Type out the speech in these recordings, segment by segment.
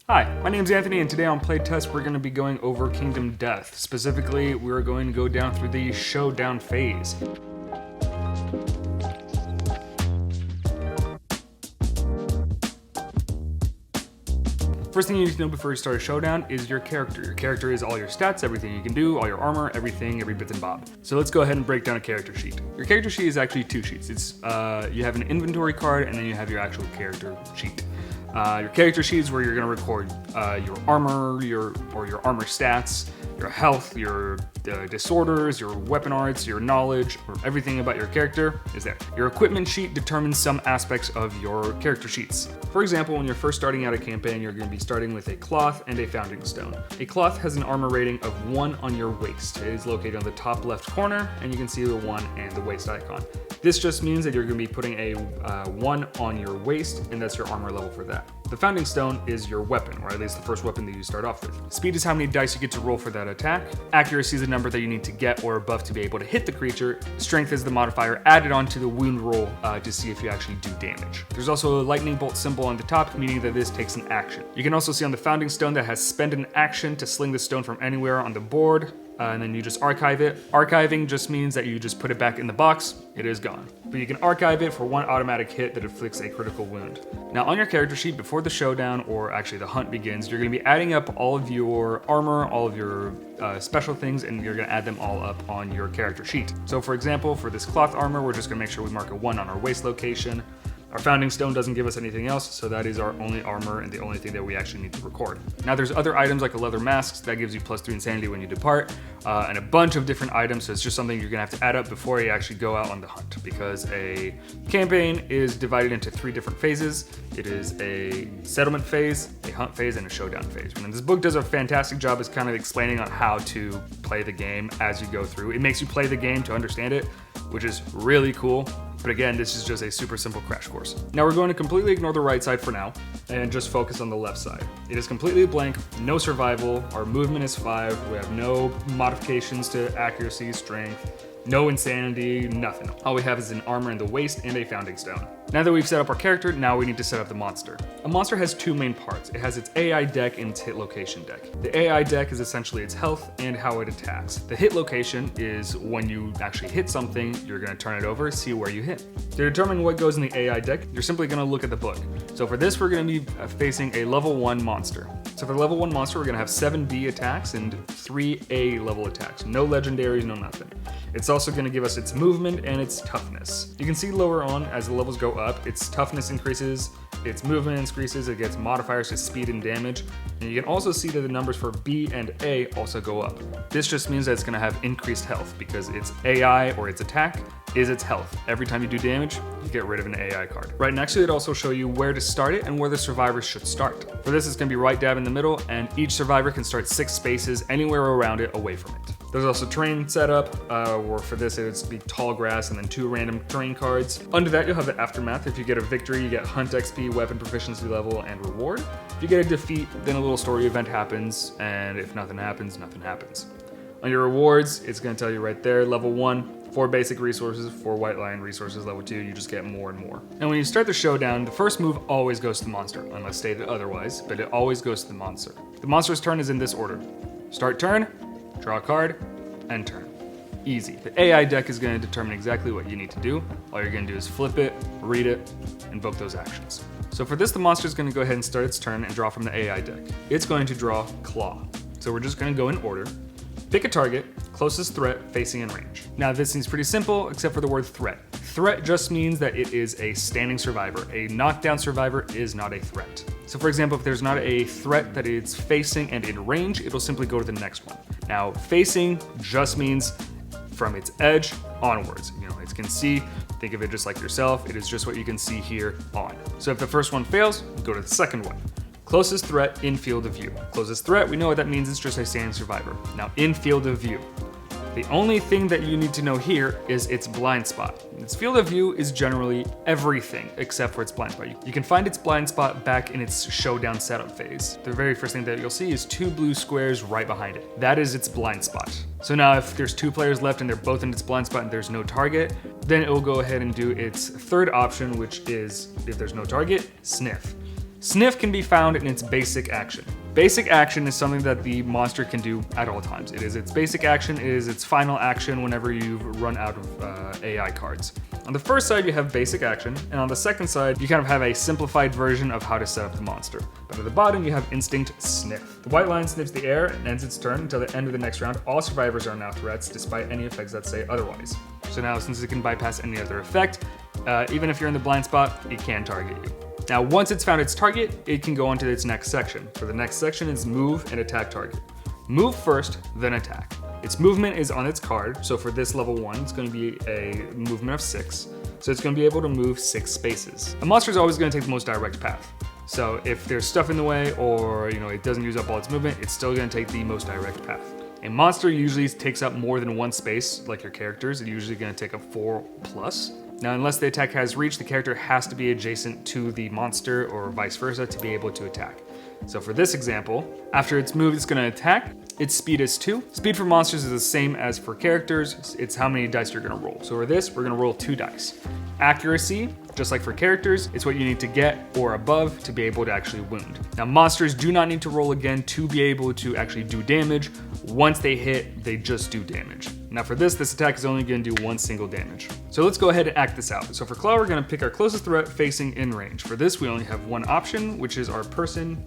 Hi, my name's Anthony, and today on Playtest we're going to be going over Kingdom Death. Specifically, we're going to go down through the Showdown Phase. First thing you need to know before you start a showdown is your character. Your character is all your stats, everything you can do, all your armor, everything, every bits and bob. So let's go ahead and break down a character sheet. Your character sheet is actually two sheets. It's you have an inventory card, and then you have your actual character sheet. Your character sheet is where you're going to record your armor, your armor stats, your health, your disorders, your weapon arts, your knowledge, or everything about your character is there. Your equipment sheet determines some aspects of your character sheets. For example, when you're first starting out a campaign, you're going to be starting with a cloth and a founding stone. A cloth has an armor rating of 1 on your waist. It is located on the top left corner, and you can see the 1 and the waist icon. This just means that you're going to be putting a 1 on your waist, and that's your armor level for that. The founding stone is your weapon, or at least the first weapon that you start off with. Speed is how many dice you get to roll for that attack. Accuracy is the number that you need to get or above to be able to hit the creature. Strength is the modifier added onto the wound roll to see if you actually do damage. There's also a lightning bolt symbol on the top, meaning that this takes an action. You can also see on the founding stone that has spend an action to sling the stone from anywhere on the board. And then you just archive it. Archiving just means that you just put it back in the box, it is gone. But you can archive it for 1 automatic hit that inflicts a critical wound. Now on your character sheet, before the showdown, or actually the hunt begins, you're gonna be adding up all of your armor, all of your special things, and you're gonna add them all up on your character sheet. So for example, for this cloth armor, we're just gonna make sure we mark a 1 on our waist location. Our founding stone doesn't give us anything else, so that is our only armor and the only thing that we actually need to record. Now there's other items like a leather mask that gives you +3 insanity when you depart, and a bunch of different items, so it's just something you're gonna have to add up before you actually go out on the hunt, because a campaign is divided into 3 different phases. It is a settlement phase, a hunt phase, and a showdown phase. And this book does a fantastic job as kind of explaining on how to play the game as you go through. It makes you play the game to understand it, which is really cool. But again, this is just a super simple crash course. Now we're going to completely ignore the right side for now and just focus on the left side. It is completely blank, no survival, our movement is 5, we have no modifications to accuracy, strength, no insanity, nothing. All we have is an armor in the waist and a founding stone. Now that we've set up our character, now we need to set up the monster. A monster has 2 main parts. It has its AI deck and its hit location deck. The AI deck is essentially its health and how it attacks. The hit location is when you actually hit something, you're gonna turn it over, see where you hit. To determine what goes in the AI deck, you're simply gonna look at the book. So for this, we're gonna be facing a level 1 monster. So for the level 1 monster, we're gonna have 7 B attacks and 3 A level attacks. No legendaries, no nothing. It's also gonna give us its movement and its toughness. You can see lower on, as the levels go up, its toughness increases, its movement increases, it gets modifiers to speed and damage, and you can also see that the numbers for B and A also go up. This just means that it's gonna have increased health because its AI or its attack is its health. Every time you do damage, you get rid of an AI card. Right next to it also show you where to start it and where the survivors should start. For this, it's gonna be right dab in the middle, and each survivor can start 6 spaces anywhere around it away from it. There's also terrain setup, or for this it's be tall grass and then 2 random terrain cards. Under that you'll have the aftermath. If you get a victory, you get hunt XP, weapon proficiency level, and reward. If you get a defeat, then a little story event happens, and if nothing happens, nothing happens. On your rewards, it's gonna tell you right there, level 1, 4 basic resources, 4 white lion resources. Level 2, you just get more and more. And when you start the showdown, the first move always goes to the monster, unless stated otherwise, but it always goes to the monster. The monster's turn is in this order. Start turn, draw a card, end turn. Easy. The AI deck is going to determine exactly what you need to do. All you're going to do is flip it, read it, invoke those actions. So for this, the monster is going to go ahead and start its turn and draw from the AI deck. It's going to draw Claw. So we're just going to go in order. Pick a target, closest threat, facing in range. Now this seems pretty simple, except for the word threat. Threat just means that it is a standing survivor. A knockdown survivor is not a threat. So for example, if there's not a threat that it's facing and in range, it'll simply go to the next one. Now facing just means from its edge onwards. You know, it can see, think of it just like yourself. It is just what you can see here on. So if the first one fails, go to the second one. Closest threat in field of view. Closest threat, we know what that means, it's just a standing survivor. Now in field of view. The only thing that you need to know here is its blind spot. Its field of view is generally everything except for its blind spot. You can find its blind spot back in its showdown setup phase. The very first thing that you'll see is 2 blue squares right behind it. That is its blind spot. So now if there's 2 players left and they're both in its blind spot and there's no target, then it will go ahead and do its third option, which is, if there's no target, sniff. Sniff can be found in its basic action. Basic action is something that the monster can do at all times. It is its basic action, it is its final action whenever you've run out of AI cards. On the first side, you have basic action, and on the second side, you kind of have a simplified version of how to set up the monster. But at the bottom, you have Instinct Sniff. The white line sniffs the air and ends its turn until the end of the next round. All survivors are now threats, despite any effects that say otherwise. So now, since it can bypass any other effect, even if you're in the blind spot, it can target you. Now, once it's found its target, it can go on to its next section. For the next section is move and attack target. Move first, then attack. Its movement is on its card, so for this level 1, it's going to be a movement of 6. So it's going to be able to move 6 spaces. A monster is always going to take the most direct path. So if there's stuff in the way, or it doesn't use up all its movement, it's still going to take the most direct path. A monster usually takes up more than 1 space, like your characters. It's usually going to take up 4+. Now, unless the attack has reach, the character has to be adjacent to the monster or vice versa to be able to attack. So for this example, after its move, it's going to attack. Its speed is 2. Speed for monsters is the same as for characters. It's how many dice you're going to roll. So for this, we're going to roll 2 dice. Accuracy, just like for characters, it's what you need to get or above to be able to actually wound. Now, monsters do not need to roll again to be able to actually do damage. Once they hit, they just do damage. Now for this attack is only going to do 1 single damage. So let's go ahead and act this out. So for Claw, we're going to pick our closest threat facing in range. For this, we only have 1 option, which is our person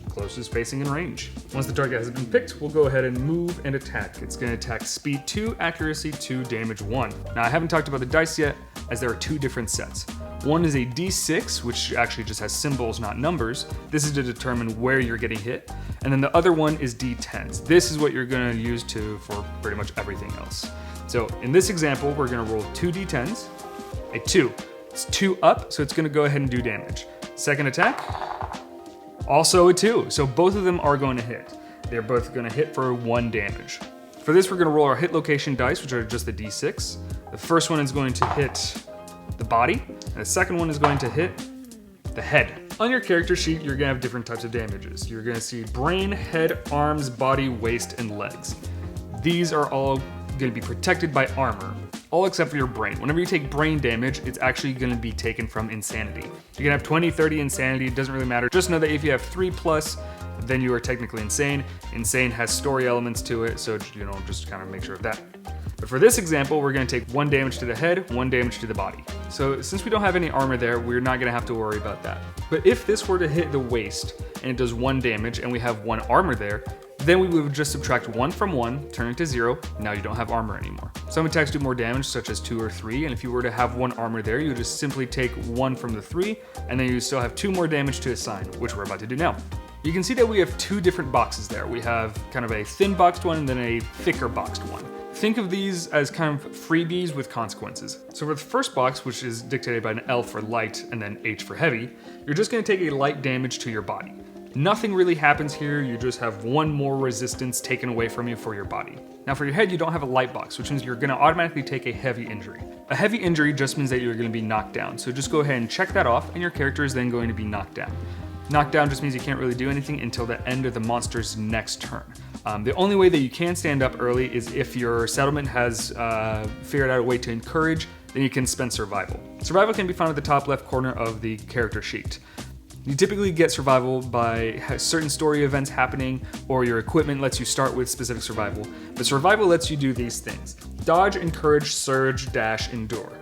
closest facing in range. Once the target has been picked, we'll go ahead and move and attack. It's going to attack speed 2, accuracy 2, damage 1. Now I haven't talked about the dice yet, as there are 2 different sets. One is a D6, which actually just has symbols, not numbers. This is to determine where you're getting hit. And then the other one is D10s. This is what you're going to use for pretty much everything else. So in this example, we're going to roll 2 D10s, a 2. It's 2 up, so it's going to go ahead and do damage. Second attack, also a 2. So both of them are going to hit. They're both going to hit for 1 damage. For this, we're going to roll our hit location dice, which are just the D6. The first one is going to hit the body, and the second one is going to hit the head. On your character sheet, you're gonna have different types of damages. You're gonna see brain, head, arms, body, waist, and legs. These are all gonna be protected by armor, all except for your brain. Whenever you take brain damage, it's actually gonna be taken from insanity. You can have 20, 30 insanity, it doesn't really matter. Just know that if you have 3+, then you are technically insane. Insane has story elements to it, so just kind of make sure of that. But for this example, we're going to take 1 damage to the head, 1 damage to the body. So since we don't have any armor there, we're not going to have to worry about that. But if this were to hit the waist and it does 1 damage and we have 1 armor there, then we would just subtract 1 from 1, turn it to 0, now you don't have armor anymore. Some attacks do more damage, such as 2 or 3, and if you were to have 1 armor there, you would just simply take 1 from the 3, and then you still have 2 more damage to assign, which we're about to do now. You can see that we have 2 different boxes there. We have kind of a thin boxed one and then a thicker boxed one. Think of these as kind of freebies with consequences. So for the first box, which is dictated by an L for light and then H for heavy, you're just going to take a light damage to your body. Nothing really happens here, you just have 1 more resistance taken away from you for your body. Now for your head, you don't have a light box, which means you're going to automatically take a heavy injury. A heavy injury just means that you're going to be knocked down, so just go ahead and check that off and your character is then going to be knocked down. Knocked down just means you can't really do anything until the end of the monster's next turn. The only way that you can stand up early is if your settlement has figured out a way to encourage, then you can spend survival. Survival can be found at the top left corner of the character sheet. You typically get survival by certain story events happening, or your equipment lets you start with specific survival. But survival lets you do these things: dodge, encourage, surge, dash, endure.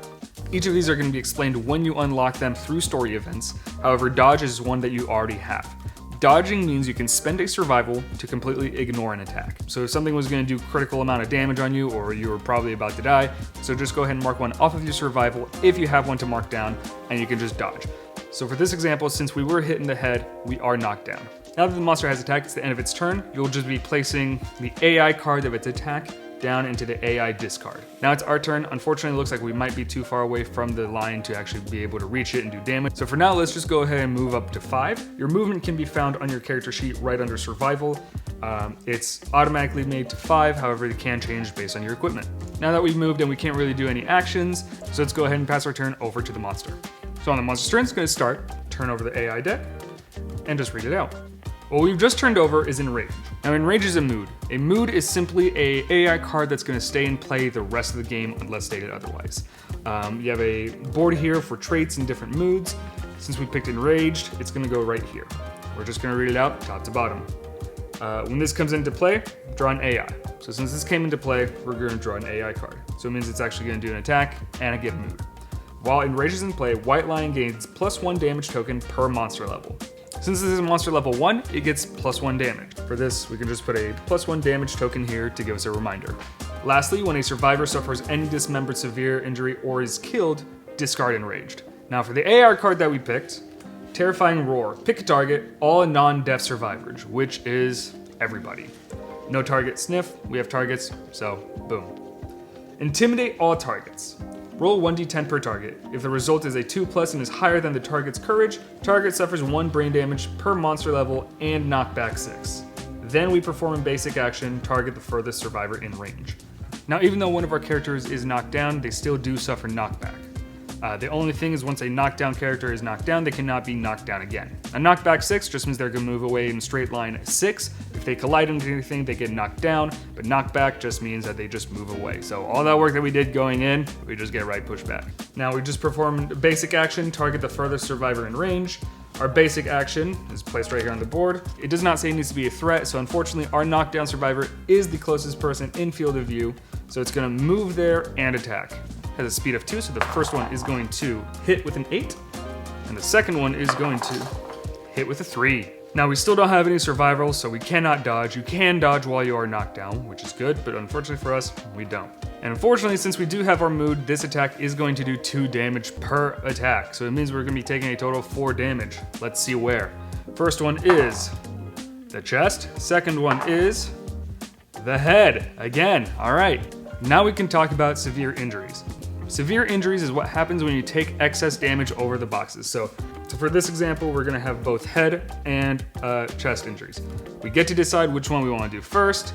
Each of these are going to be explained when you unlock them through story events. However, dodge is one that you already have. Dodging means you can spend a survival to completely ignore an attack. So if something was going to do critical amount of damage on you, or you were probably about to die, so just go ahead and mark 1 off of your survival if you have one to mark down, and you can just dodge. So for this example, since we were hit in the head, we are knocked down. Now that the monster has attacked, it's the end of its turn, you'll just be placing the AI card of its attack down into the AI discard. Now it's our turn. Unfortunately, it looks like we might be too far away from the line to actually be able to reach it and do damage. So for now, let's just go ahead and move up to 5. Your movement can be found on your character sheet right under survival. It's automatically made to 5, however, it can change based on your equipment. Now that we've moved and we can't really do any actions, so let's go ahead and pass our turn over to the monster. So on the monster's turn, it's going to start, turn over the AI deck, and just read it out. What we've just turned over is Enrage. Now Enrage is a mood. A mood is simply a AI card that's going to stay in play the rest of the game unless stated otherwise. You have a board here for traits and different moods, since we picked enraged, it's gonna go right here. We're just gonna read it out top to bottom. When this comes into play, draw an AI. So since this came into play, we're gonna draw an AI card. So it means it's actually gonna do an attack and a get mood. While enraged is in play, White Lion gains +1 damage token per monster level. Since this is monster level 1, it gets +1 damage. For this, we can just put a +1 damage token here to give us a reminder. Lastly, when a survivor suffers any dismembered severe injury or is killed, discard enraged. Now for the AR card that we picked, Terrifying Roar. Pick a target, all non-death survivors, which is everybody. No target sniff, we have targets, so boom. Intimidate all targets. Roll 1d10 per target. If the result is a 2+ and is higher than the target's courage, target suffers 1 brain damage per monster level and knockback 6. Then we perform a basic action, target the furthest survivor in range. Now even though one of our characters is knocked down, they still do suffer knockback. The only thing is once a knockdown character is knocked down, they cannot be knocked down again. A knockback 6 just means they're going to move away in a straight line 6. If they collide into anything, they get knocked down, but knockback just means that they just move away. So all that work that we did going in, we just get right pushed back. Now we just performed a basic action, target the furthest survivor in range. Our basic action is placed right here on the board. It does not say it needs to be a threat, so unfortunately our knockdown survivor is the closest person in field of view, so it's going to move there and attack. Has a speed of 2, so the first one is going to hit with an 8, and the second one is going to hit with a 3. Now we still don't have any survival, so we cannot dodge. You can dodge while you are knocked down, which is good, but unfortunately for us, we don't. And unfortunately, since we do have our mood, this attack is going to do 2 damage per attack, so it means we're going to be taking a total of 4 damage. Let's see where. First one is the chest, second one is the head. Again, all right. Now we can talk about severe injuries. Severe injuries is what happens when you take excess damage over the boxes. So for this example, we're gonna have both head and chest injuries. We get to decide which one we wanna do first.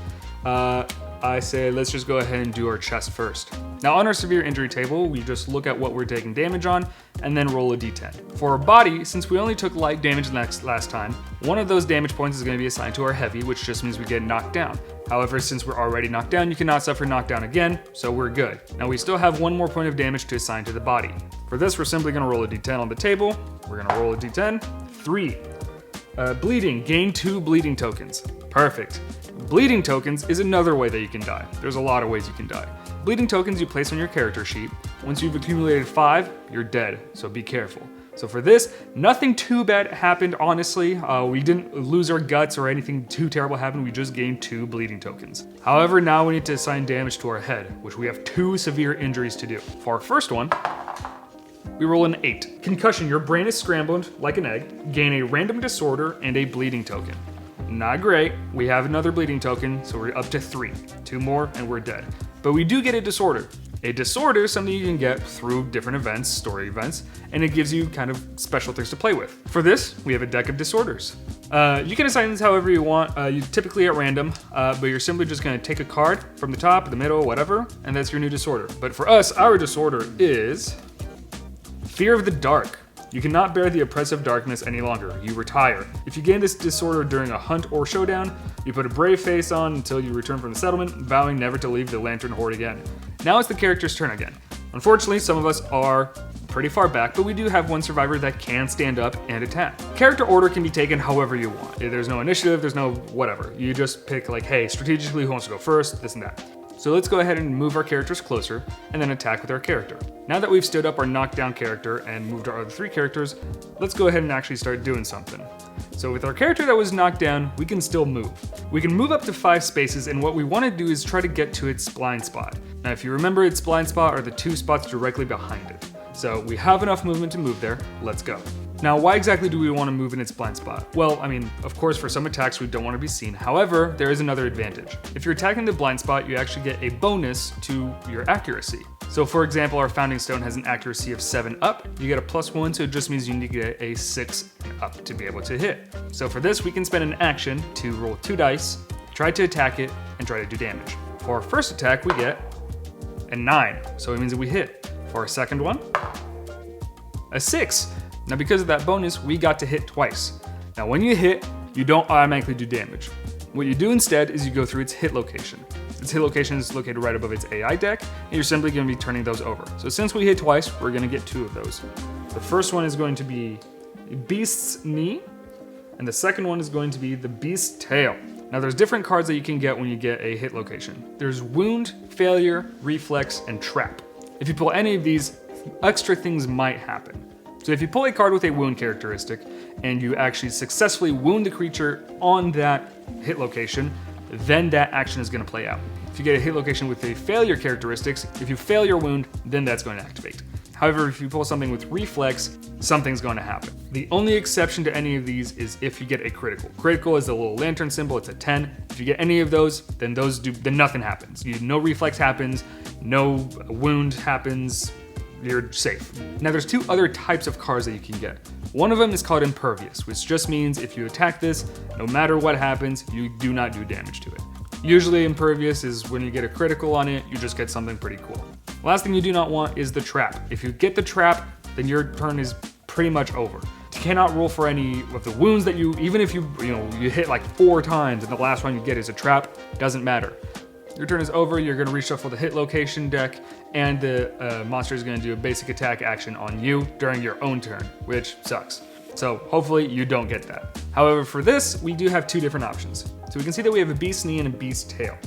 I say let's just go ahead and do our chest first. Now on our severe injury table, we just look at what we're taking damage on and then roll a d10. For our body, since we only took light damage last time, one of those damage points is going to be assigned to our heavy, which just means we get knocked down. However, since we're already knocked down, you cannot suffer knockdown again, so we're good. Now we still have 1 more point of damage to assign to the body. For this, we're simply going to roll a d10 on the table. We're going to roll a d10, 3. Bleeding, gain 2 bleeding tokens. Perfect. Bleeding tokens is another way that you can die. There's a lot of ways you can die. Bleeding tokens you place on your character sheet. Once you've accumulated 5, you're dead, so be careful. So for this, nothing too bad happened, honestly. We didn't lose our guts or anything too terrible happened, we just gained 2 bleeding tokens. However, now we need to assign damage to our head, which we have 2 severe injuries to do. For our first one, we roll an 8. Concussion, your brain is scrambled like an egg, gain a random disorder and a bleeding token. Not great, we have another bleeding token, so we're up to 3. 2 more and we're dead. But we do get a disorder. A disorder is something you can get through different events, story events, and it gives you kind of special things to play with. For this, we have a deck of disorders. You can assign this however you want, you typically at random, but you're simply just gonna take a card from the top, the middle, whatever, and that's your new disorder. But for us, our disorder is Fear of the Dark. You cannot bear the oppressive darkness any longer. You retire. If you gain this disorder during a hunt or showdown, you put a brave face on until you return from the settlement, vowing never to leave the Lantern Horde again. Now it's the character's turn again. Unfortunately, some of us are pretty far back, but we do have 1 survivor that can stand up and attack. Character order can be taken however you want. There's no initiative, there's no whatever. You just pick like, hey, strategically who wants to go first, this and that. So let's go ahead and move our characters closer and then attack with our character. Now that we've stood up our knockdown character and moved our other 3 characters, let's go ahead and actually start doing something. So with our character that was knocked down, we can still move. We can move up to 5 spaces, and what we want to do is try to get to its blind spot. Now if you remember, its blind spot are the 2 spots directly behind it. So we have enough movement to move there, let's go. Now, why exactly do we want to move in its blind spot? Well, I mean, of course, for some attacks, we don't want to be seen. However, there is another advantage. If you're attacking the blind spot, you actually get a bonus to your accuracy. So for example, our Founding Stone has an accuracy of 7 up. You get a +1, so it just means you need to get a 6 up to be able to hit. So for this, we can spend an action to roll 2 dice, try to attack it, and try to do damage. For our first attack, we get a 9, so it means that we hit. For our second one, a 6. Now because of that bonus, we got to hit twice. Now when you hit, you don't automatically do damage. What you do instead is you go through its hit location. Its hit location is located right above its AI deck, and you're simply going to be turning those over. So since we hit twice, we're going to get 2 of those. The first one is going to be Beast's Knee, and the second one is going to be the Beast's Tail. Now there's different cards that you can get when you get a hit location. There's Wound, Failure, Reflex, and Trap. If you pull any of these, extra things might happen. So if you pull a card with a wound characteristic and you actually successfully wound the creature on that hit location, then that action is going to play out. If you get a hit location with a failure characteristics, if you fail your wound, then that's going to activate. However, if you pull something with reflex, something's going to happen. The only exception to any of these is if you get a critical. Critical is a little lantern symbol, it's a 10. If you get any of those, then nothing happens. No reflex happens, no wound happens, you're safe. Now there's two other types of cards that you can get. One of them is called Impervious, which just means if you attack this, no matter what happens, you do not do damage to it. Usually Impervious is when you get a critical on it, you just get something pretty cool. Last thing you do not want is the Trap. If you get the Trap, then your turn is pretty much over. You cannot roll for any of the wounds that even if you hit like 4 times and the last one you get is a Trap, doesn't matter. Your turn is over, you're going to reshuffle the hit location deck, and the monster is going to do a basic attack action on you during your own turn, which sucks. So hopefully you don't get that. However, for this, we do have 2 different options. So we can see that we have a Beast's Knee and a Beast's Tail.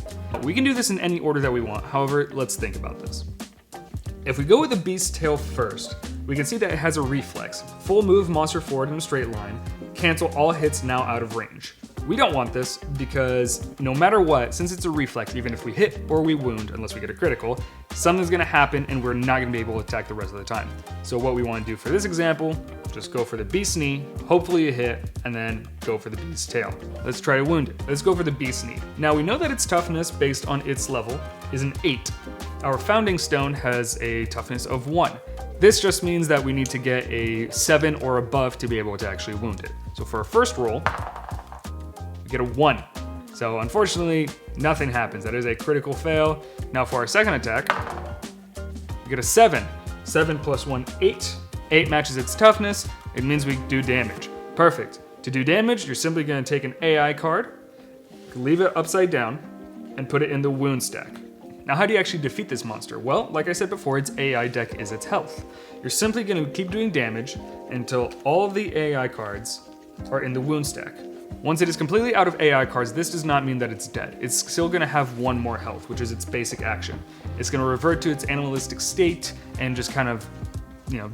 We can do this in any order that we want, however, let's think about this. If we go with the Beast's Tail first, we can see that it has a reflex. Full move monster forward in a straight line, cancel all hits now out of range. We don't want this because no matter what, since it's a reflex, even if we hit or we wound, unless we get a critical, something's gonna happen and we're not gonna be able to attack the rest of the time. So what we wanna do for this example, just go for the Beast's Knee, hopefully you hit, and then go for the Beast's Tail. Let's try to wound it. Let's go for the Beast's Knee. Now we know that its toughness based on its level is an 8. Our Founding Stone has a toughness of 1. This just means that we need to get a 7 or above to be able to actually wound it. So for our first roll, we get a 1. So unfortunately, nothing happens. That is a critical fail. Now for our second attack, we get a 7. 7 plus 1, 8. 8 matches its toughness. It means we do damage. Perfect. To do damage, you're simply going to take an AI card, leave it upside down, and put it in the wound stack. Now how do you actually defeat this monster? Well, like I said before, its AI deck is its health. You're simply going to keep doing damage until all of the AI cards are in the wound stack. Once it is completely out of AI cards, this does not mean that it's dead. It's still going to have 1 more health, which is its basic action. It's going to revert to its animalistic state and just kind of,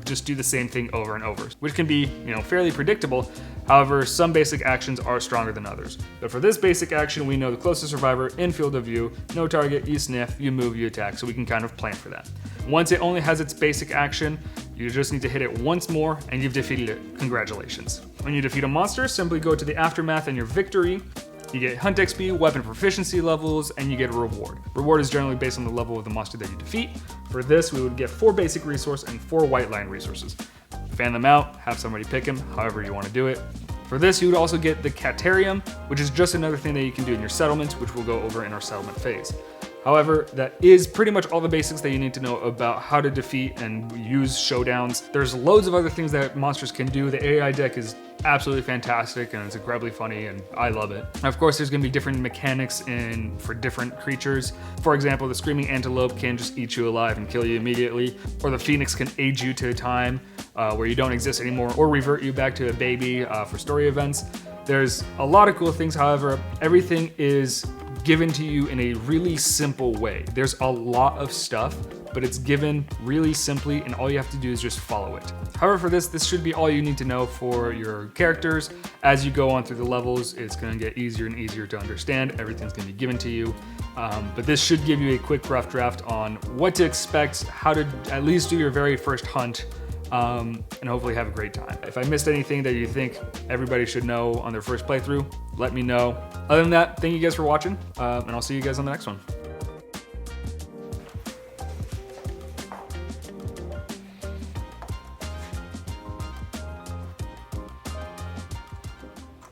just do the same thing over and over, which can be, fairly predictable. However, some basic actions are stronger than others. But for this basic action, we know the closest survivor in field of view, no target, you sniff, you move, you attack, so we can kind of plan for that. Once it only has its basic action, you just need to hit it once more and you've defeated it. Congratulations. When you defeat a monster, simply go to the aftermath and your victory. You get Hunt XP, weapon proficiency levels, and you get a reward. Reward is generally based on the level of the monster that you defeat. For this, we would get 4 basic resource and 4 white line resources. Fan them out, have somebody pick them, however you want to do it. For this, you would also get the Catarium, which is just another thing that you can do in your settlements, which we'll go over in our settlement phase. However, that is pretty much all the basics that you need to know about how to defeat and use showdowns. There's loads of other things that monsters can do. The AI deck is absolutely fantastic and it's incredibly funny and I love it. And of course, there's gonna be different mechanics for different creatures. For example, the Screaming Antelope can just eat you alive and kill you immediately, or the Phoenix can age you to a time where you don't exist anymore, or revert you back to a baby for story events. There's a lot of cool things, however, everything is given to you in a really simple way. There's a lot of stuff, but it's given really simply and all you have to do is just follow it. However, for this should be all you need to know for your characters. As you go on through the levels, it's gonna get easier and easier to understand. Everything's gonna be given to you. But this should give you a quick rough draft on what to expect, how to at least do your very first hunt, and hopefully have a great time. If I missed anything that you think everybody should know on their first playthrough, let me know. Other than that, thank you guys for watching, and I'll see you guys on the next one.